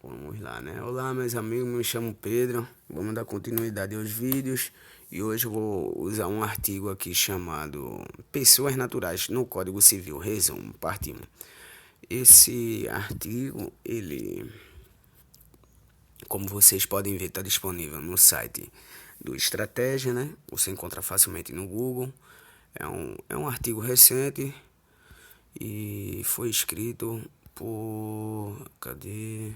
Vamos lá, né? Olá, meus amigos, me chamo Pedro. Vamos dar continuidade aos vídeos. E hoje eu vou usar um artigo aqui chamado Pessoas Naturais no Código Civil. Resumo, parte 1. Esse artigo, como vocês podem ver, está disponível no site do Estratégia, né? Você encontra facilmente no Google. É um artigo recente e foi escrito por... Cadê?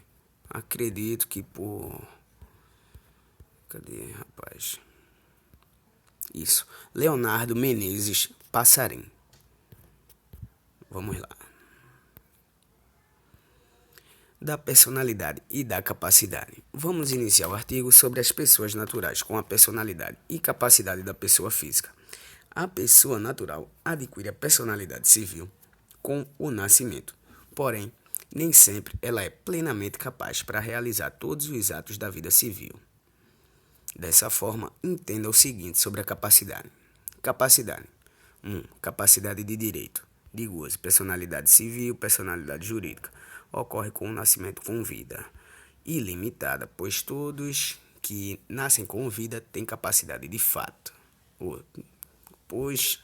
Acredito que por... Cadê, rapaz? Isso. Leonardo Menezes Passarim. Vamos lá. Da personalidade e da capacidade. Vamos iniciar o artigo sobre as pessoas naturais com a personalidade e capacidade da pessoa física. A pessoa natural adquire a personalidade civil com o nascimento. Porém, nem sempre ela é plenamente capaz para realizar todos os atos da vida civil. Dessa forma, entenda o seguinte sobre a capacidade. Capacidade. 1. Capacidade de direito. De gozo, personalidade civil, personalidade jurídica. Ocorre com o nascimento com vida. Ilimitada, pois todos que nascem com vida têm capacidade de fato. Pois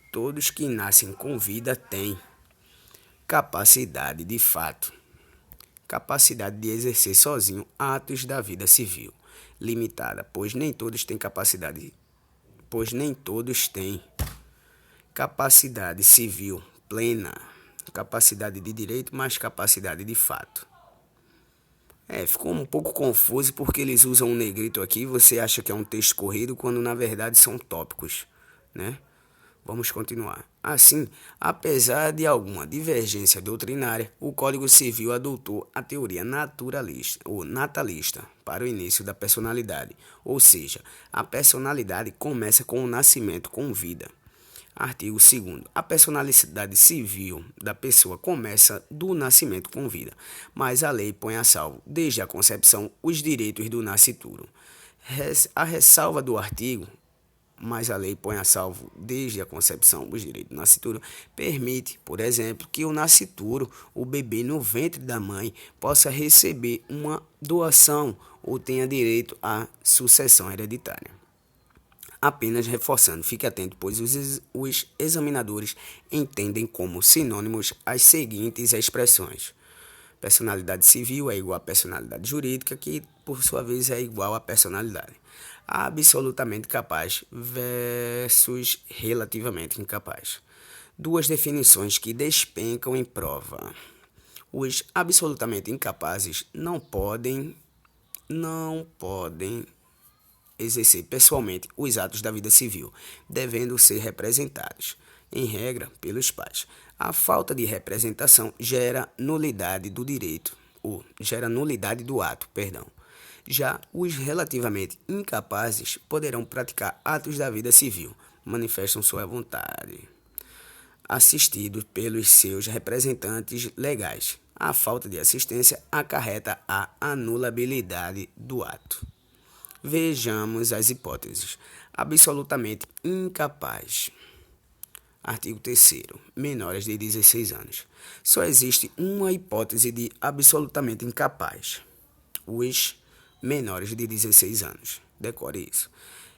todos que nascem com vida têm capacidade de fato. Capacidade de exercer sozinho atos da vida civil. Limitada, pois nem todos têm capacidade civil plena, capacidade de direito mais capacidade de fato. Ficou um pouco confuso porque eles usam um negrito aqui, você acha que é um texto corrido quando na verdade são tópicos, né? Vamos continuar. Assim, apesar de alguma divergência doutrinária, o Código Civil adotou a teoria naturalista ou natalista para o início da personalidade, ou seja, a personalidade começa com o nascimento com vida. Artigo 2º. A personalidade civil da pessoa começa do nascimento com vida, mas a lei põe a salvo, desde a concepção, os direitos do nascituro. A ressalva do artigo, mas a lei põe a salvo desde a concepção os direitos do nascituro, permite, por exemplo, que o nascituro, o bebê no ventre da mãe, possa receber uma doação ou tenha direito à sucessão hereditária. Apenas reforçando, fique atento, pois os examinadores entendem como sinônimos as seguintes expressões. Personalidade civil é igual a personalidade jurídica, que por sua vez é igual a personalidade. Absolutamente capaz versus relativamente incapaz. Duas definições que despencam em prova. Os absolutamente incapazes não podem exercer pessoalmente os atos da vida civil, devendo ser representados, em regra, pelos pais. A falta de representação gera nulidade do direito, ou gera nulidade do ato, perdão. Já os relativamente incapazes poderão praticar atos da vida civil, manifestam sua vontade, assistidos pelos seus representantes legais. A falta de assistência acarreta a anulabilidade do ato. Vejamos as hipóteses. Absolutamente incapaz. Artigo 3º. Menores de 16 anos. Só existe uma hipótese de absolutamente incapaz. Os menores de 16 anos. Decore isso.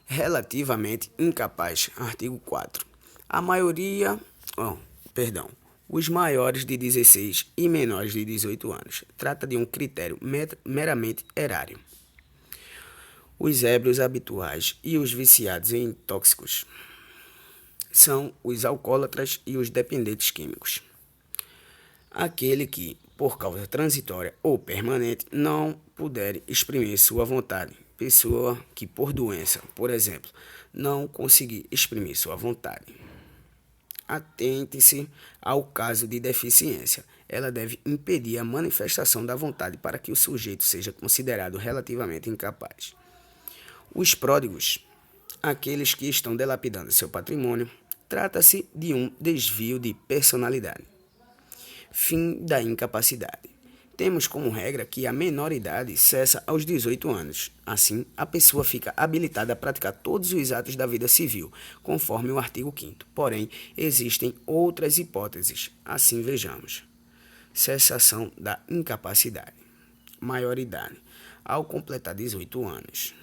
Relativamente incapaz. Artigo 4. Os maiores de 16 e menores de 18 anos. Trata de um critério meramente erário. Os ébrios habituais e os viciados em tóxicos são os alcoólatras e os dependentes químicos. Aquele que, por causa transitória ou permanente, não puder exprimir sua vontade. Pessoa que, por doença, por exemplo, não conseguir exprimir sua vontade. Atente-se ao caso de deficiência. Ela deve impedir a manifestação da vontade para que o sujeito seja considerado relativamente incapaz. Os pródigos, aqueles que estão dilapidando seu patrimônio, trata-se de um desvio de personalidade. Fim da incapacidade. Temos como regra que a menoridade cessa aos 18 anos. Assim, a pessoa fica habilitada a praticar todos os atos da vida civil, conforme o artigo 5º. Porém, existem outras hipóteses. Assim, vejamos. Cessação da incapacidade. maioridade, ao completar 18 anos.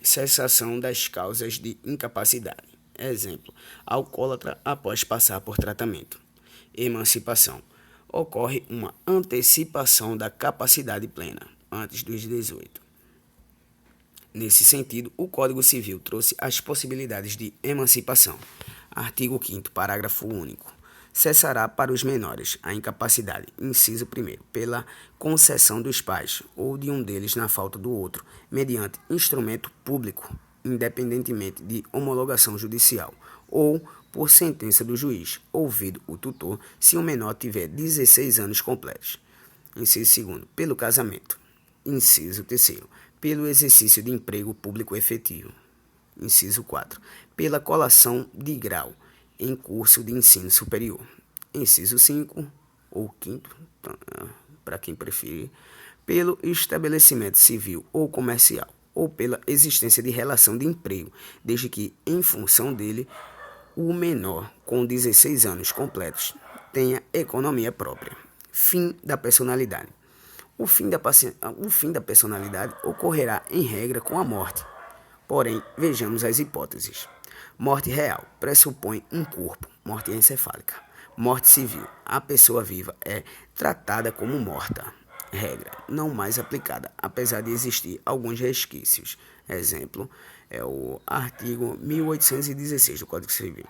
Cessação das causas de incapacidade. Exemplo, alcoólatra após passar por tratamento. Emancipação. Ocorre uma antecipação da capacidade plena, antes dos 18. Nesse sentido, o Código Civil trouxe as possibilidades de emancipação. Artigo 5º, parágrafo único. Cessará para os menores a incapacidade, inciso 1º, pela concessão dos pais ou de um deles na falta do outro, mediante instrumento público, independentemente de homologação judicial, ou por sentença do juiz, ouvido o tutor, se o menor tiver 16 anos completos. Inciso 2º, pelo casamento. Inciso 3º, pelo exercício de emprego público efetivo. Inciso 4, pela colação de grau em curso de ensino superior. Inciso 5, ou 5º, para quem preferir, pelo estabelecimento civil ou comercial, ou pela existência de relação de emprego, desde que, em função dele, o menor com 16 anos completos tenha economia própria. Fim da personalidade. O fim da personalidade ocorrerá, em regra, com a morte. Porém, vejamos as hipóteses. Morte real pressupõe um corpo, morte encefálica. Morte civil, a pessoa viva é tratada como morta. Regra, não mais aplicada, apesar de existir alguns resquícios. Exemplo, é o artigo 1816 do Código Civil.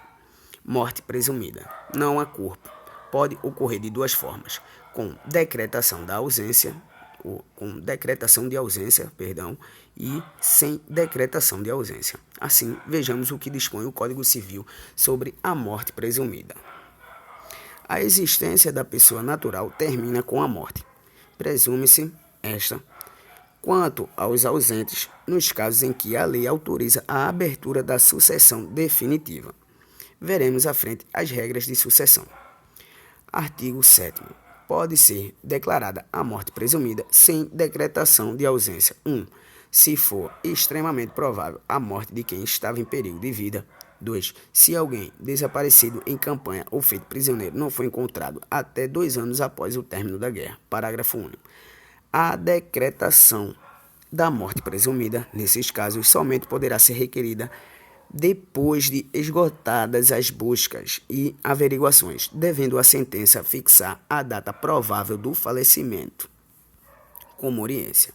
Morte presumida, não há corpo. Pode ocorrer de duas formas, com decretação de ausência, e sem decretação de ausência. Assim, vejamos o que dispõe o Código Civil sobre a morte presumida. A existência da pessoa natural termina com a morte. Presume-se esta, quanto aos ausentes, nos casos em que a lei autoriza a abertura da sucessão definitiva. Veremos à frente as regras de sucessão. Artigo 7º. Pode ser declarada a morte presumida sem decretação de ausência. 1. Se for extremamente provável a morte de quem estava em perigo de vida. 2. Se alguém desaparecido em campanha ou feito prisioneiro não foi encontrado até 2 anos após o término da guerra. Parágrafo único. A decretação da morte presumida, nesses casos, somente poderá ser requerida depois de esgotadas as buscas e averiguações, devendo a sentença fixar a data provável do falecimento. Comoriência.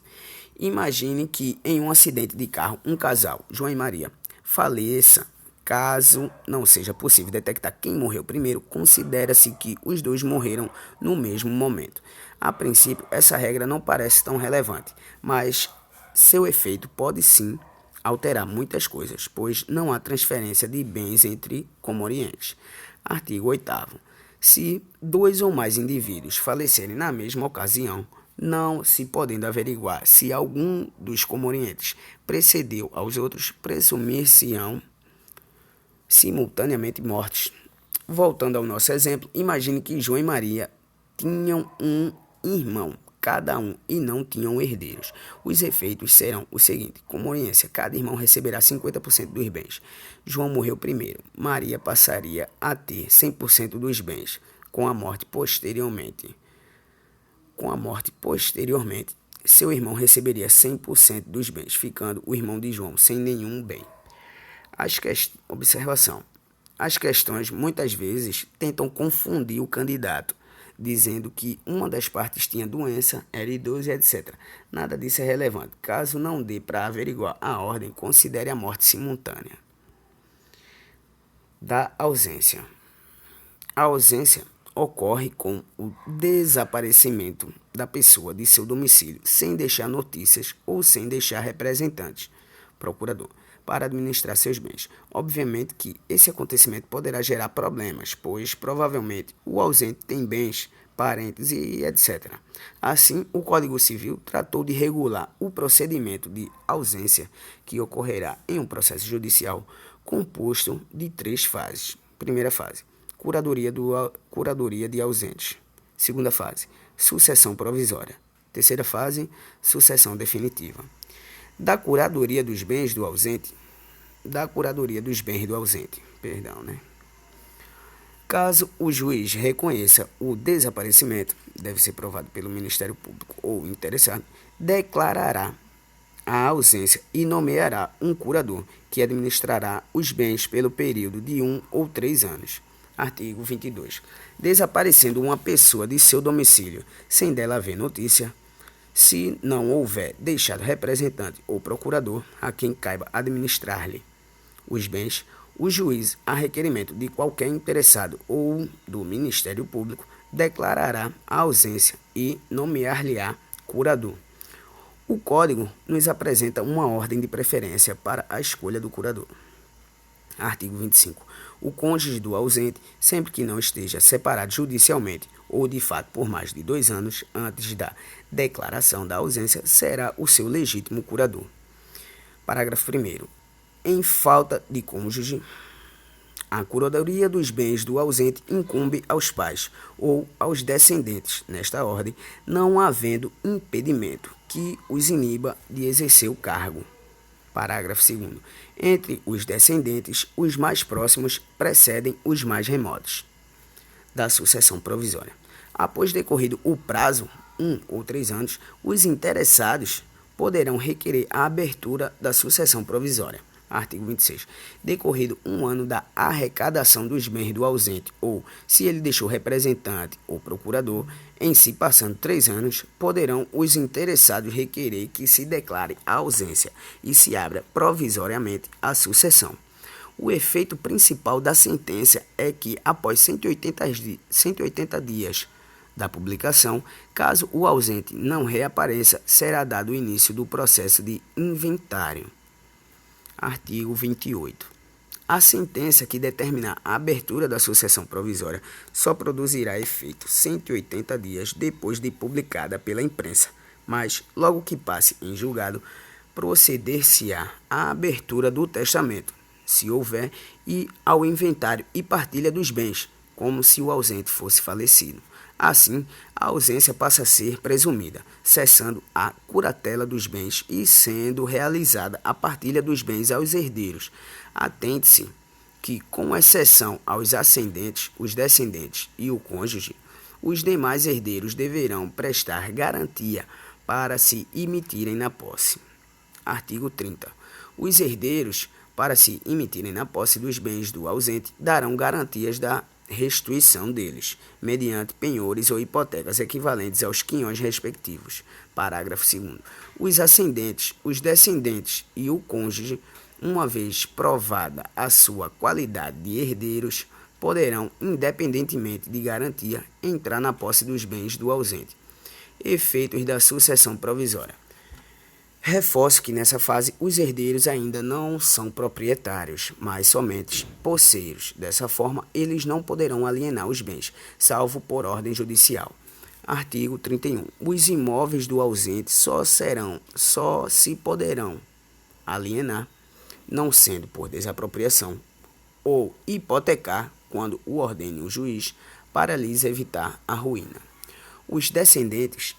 Imagine que em um acidente de carro, um casal, João e Maria, faleça. Caso não seja possível detectar quem morreu primeiro, considera-se que os dois morreram no mesmo momento. A princípio, essa regra não parece tão relevante, mas seu efeito pode sim alterar muitas coisas, pois não há transferência de bens entre comorientes. Artigo 8º. Se 2 ou mais indivíduos falecerem na mesma ocasião, não se podendo averiguar se algum dos comorientes precedeu aos outros, presumir-se-ão simultaneamente mortes. Voltando ao nosso exemplo, imagine que João e Maria tinham um irmão, cada um, e não tinham herdeiros. Os efeitos serão o seguinte: comoriência, cada irmão receberá 50% dos bens. João morreu primeiro, Maria passaria a ter 100% dos bens. Com a morte posteriormente, seu irmão receberia 100% dos bens, ficando o irmão de João sem nenhum bem. Observação. As questões muitas vezes tentam confundir o candidato, dizendo que uma das partes tinha doença, era idoso, etc. Nada disso é relevante. Caso não dê para averiguar a ordem, considere a morte simultânea. Da ausência. A ausência ocorre com o desaparecimento da pessoa de seu domicílio, sem deixar notícias ou sem deixar representantes, procurador, para administrar seus bens. Obviamente que esse acontecimento poderá gerar problemas, pois provavelmente o ausente tem bens, parentes e etc. Assim, o Código Civil tratou de regular o procedimento de ausência que ocorrerá em um processo judicial composto de 3 fases. Primeira fase, curadoria de ausentes. Segunda fase, sucessão provisória. Terceira fase, sucessão definitiva. Da curadoria dos bens do ausente, Caso o juiz reconheça o desaparecimento, deve ser provado pelo Ministério Público ou interessado, declarará a ausência e nomeará um curador que administrará os bens pelo período de 1 ou 3 anos. Artigo 22. Desaparecendo uma pessoa de seu domicílio sem dela haver notícia, se não houver deixado representante ou procurador a quem caiba administrar-lhe os bens, o juiz, a requerimento de qualquer interessado ou do Ministério Público, declarará a ausência e nomear-lhe-á curador. O Código nos apresenta uma ordem de preferência para a escolha do curador. Artigo 25. O cônjuge do ausente, sempre que não esteja separado judicialmente ou de fato por mais de 2 anos antes da declaração da ausência, será o seu legítimo curador. Parágrafo 1º. Em falta de cônjuge, a curadoria dos bens do ausente incumbe aos pais ou aos descendentes, nesta ordem, não havendo impedimento que os iniba de exercer o cargo. Parágrafo 2º. Entre os descendentes, os mais próximos precedem os mais remotos da sucessão provisória. Após decorrido o prazo, 1 ou 3 anos, os interessados poderão requerer a abertura da sucessão provisória. Artigo 26. Decorrido 1 ano da arrecadação dos bens do ausente, ou se ele deixou representante ou procurador, em se passando 3 anos, poderão os interessados requerer que se declare a ausência e se abra provisoriamente a sucessão. O efeito principal da sentença é que, após 180 dias da publicação, caso o ausente não reapareça, será dado o início do processo de inventário. Artigo 28. A sentença que determinar a abertura da sucessão provisória só produzirá efeito 180 dias depois de publicada pela imprensa, mas, logo que passe em julgado, proceder-se-á à abertura do testamento, se houver, e ao inventário e partilha dos bens, como se o ausente fosse falecido. Assim, a ausência passa a ser presumida, cessando a curatela dos bens e sendo realizada a partilha dos bens aos herdeiros. Atente-se que, com exceção aos ascendentes, os descendentes e o cônjuge, os demais herdeiros deverão prestar garantia para se imitirem na posse. Artigo 30. Os herdeiros, para se imitirem na posse dos bens do ausente, darão garantias da restituição deles, mediante penhores ou hipotecas equivalentes aos quinhões respectivos. Parágrafo 2º. Os ascendentes, os descendentes e o cônjuge, uma vez provada a sua qualidade de herdeiros, poderão, independentemente de garantia, entrar na posse dos bens do ausente. Efeitos da sucessão provisória. Reforço que nessa fase os herdeiros ainda não são proprietários, mas somente posseiros. Dessa forma, eles não poderão alienar os bens, salvo por ordem judicial. Artigo 31. Os imóveis do ausente só se poderão alienar, não sendo por desapropriação, ou hipotecar, quando o ordene o juiz, para lhes evitar a ruína. Os descendentes,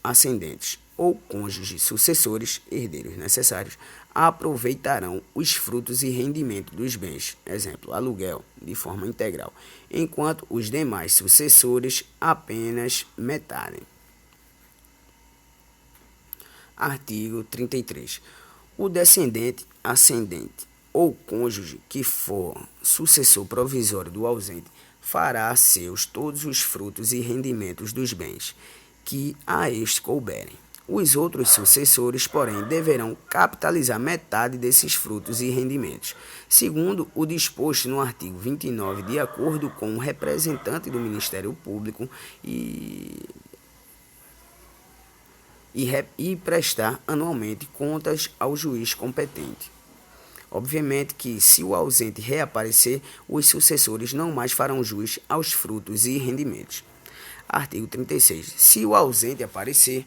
ascendentes ou cônjuges sucessores, herdeiros necessários, aproveitarão os frutos e rendimento dos bens, exemplo, aluguel, de forma integral, enquanto os demais sucessores apenas metade. Artigo 33. O descendente, ascendente ou cônjuge que for sucessor provisório do ausente fará seus todos os frutos e rendimentos dos bens que a este couberem. Os outros sucessores, porém, deverão capitalizar metade desses frutos e rendimentos, segundo o disposto no artigo 29, de acordo com o representante do Ministério Público e prestar anualmente contas ao juiz competente. Obviamente que, se o ausente reaparecer, os sucessores não mais farão jus aos frutos e rendimentos. Artigo 36. Se o ausente aparecer,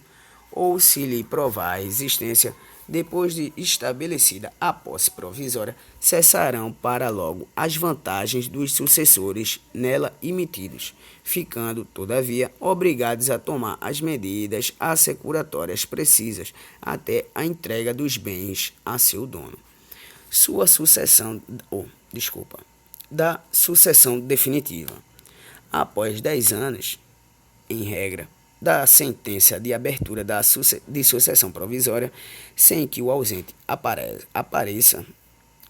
ou se lhe provar a existência, depois de estabelecida a posse provisória, cessarão para logo as vantagens dos sucessores nela emitidos, ficando, todavia, obrigados a tomar as medidas assecuratórias precisas até a entrega dos bens a seu dono. da sucessão definitiva. Após 10 anos, em regra, da sentença de abertura de sucessão provisória, sem que o ausente apareça,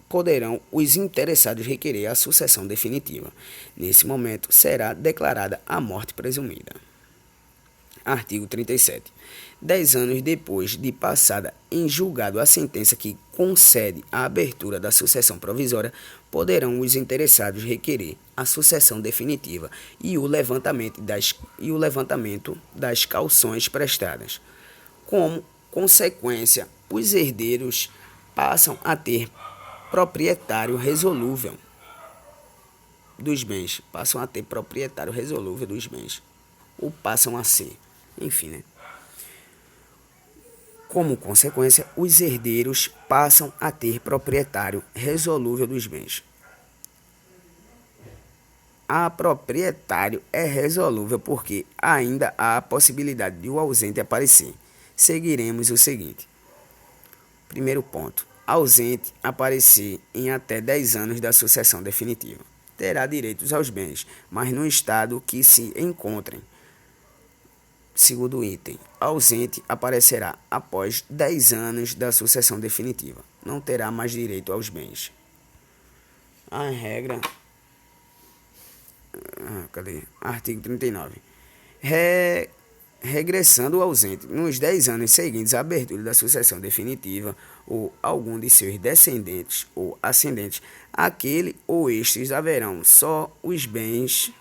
poderão os interessados requerer a sucessão definitiva. Nesse momento, será declarada a morte presumida. Artigo 37. 10 anos depois de passada em julgado a sentença que concede a abertura da sucessão provisória, poderão os interessados requerer a sucessão definitiva e o levantamento das cauções prestadas. Como consequência, os herdeiros passam a ter proprietário resolúvel dos bens. Ou passam a ser. Enfim, né? Como consequência, os herdeiros passam a ter proprietário resolúvel dos bens. A proprietário é resolúvel porque ainda há a possibilidade de o ausente aparecer. Seguiremos o seguinte. Primeiro ponto. Ausente aparecer em até 10 anos da sucessão definitiva. Terá direitos aos bens, mas no estado que se encontrem. Segundo item, ausente aparecerá após 10 anos da sucessão definitiva. Não terá mais direito aos bens. A regra... Artigo 39. Regressando o ausente nos 10 anos seguintes à abertura da sucessão definitiva ou algum de seus descendentes ou ascendentes, aquele ou estes haverão só os bens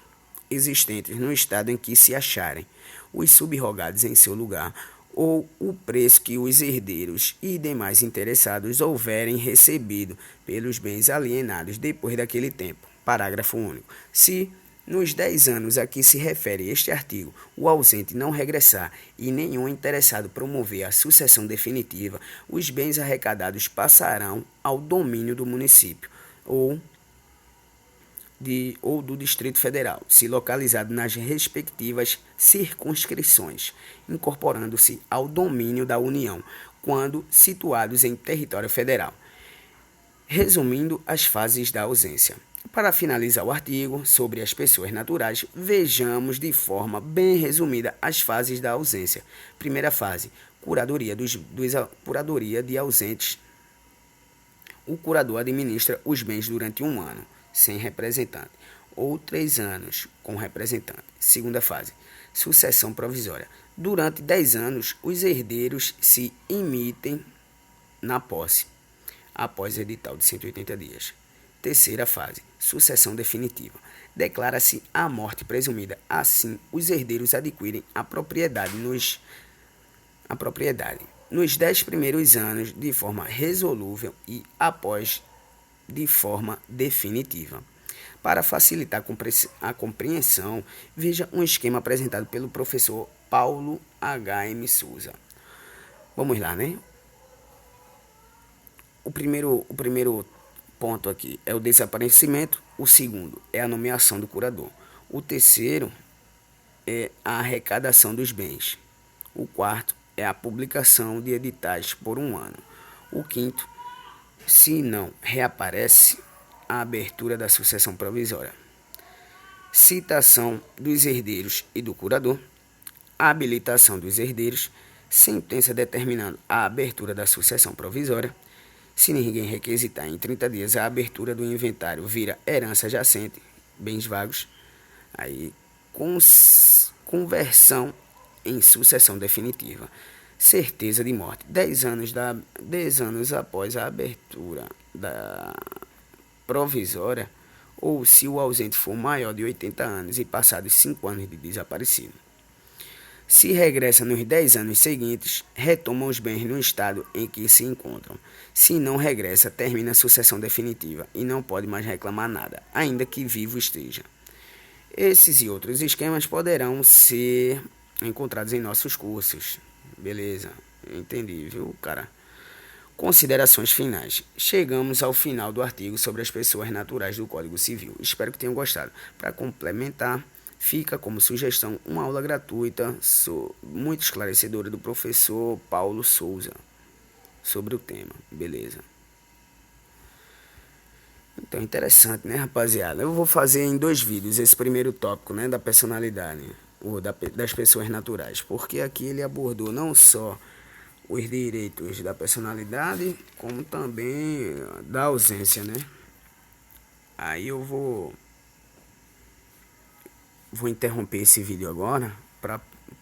existentes no estado em que se acharem, os subrogados em seu lugar, ou o preço que os herdeiros e demais interessados houverem recebido pelos bens alienados depois daquele tempo. Parágrafo único. Se, nos 10 anos a que se refere este artigo, o ausente não regressar e nenhum interessado promover a sucessão definitiva, os bens arrecadados passarão ao domínio do município ou do Distrito Federal, se localizado nas respectivas circunscrições, incorporando-se ao domínio da União, quando situados em território federal. Resumindo as fases da ausência. Para finalizar o artigo sobre as pessoas naturais, vejamos de forma bem resumida as fases da ausência. Primeira fase, curadoria de ausentes. O curador administra os bens durante 1 ano, sem representante, ou 3 anos, com representante. Segunda fase, sucessão provisória. Durante 10 anos, os herdeiros se imitem na posse, após edital de 180 dias. Terceira fase, sucessão definitiva. Declara-se a morte presumida. Assim, os herdeiros adquirem a propriedade nos 10 primeiros anos de forma resolúvel e após de forma definitiva. Para facilitar a compreensão, veja um esquema apresentado pelo professor Paulo H.M. Souza. Vamos lá, né? O primeiro ponto aqui é o desaparecimento, o segundo é a nomeação do curador, o terceiro é a arrecadação dos bens, o quarto é a publicação de editais por 1 ano, o quinto, se não reaparece, a abertura da sucessão provisória, citação dos herdeiros e do curador, habilitação dos herdeiros, sentença determinando a abertura da sucessão provisória. Se ninguém requisitar em 30 dias, a abertura do inventário vira herança jacente, bens vagos, aí conversão em sucessão definitiva, certeza de morte, 10 anos após a abertura da provisória, ou se o ausente for maior de 80 anos e passados 5 anos de desaparecido. Se regressa nos 10 anos seguintes, retoma os bens no estado em que se encontram. Se não regressa, termina a sucessão definitiva e não pode mais reclamar nada, ainda que vivo esteja. Esses e outros esquemas poderão ser encontrados em nossos cursos. Beleza, entendi, viu, cara? Considerações finais. Chegamos ao final do artigo sobre as pessoas naturais do Código Civil. Espero que tenham gostado. Para complementar, fica como sugestão uma aula gratuita muito esclarecedora do professor Paulo Souza sobre o tema. Beleza? Então, interessante, né, rapaziada? Eu vou fazer em 2 vídeos esse primeiro tópico, né, da personalidade, ou das pessoas naturais, porque aqui ele abordou não só os direitos da personalidade, como também da ausência, né? Aí eu vou interromper esse vídeo agora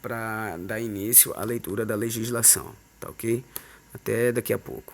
para dar início à leitura da legislação, tá ok? Até daqui a pouco.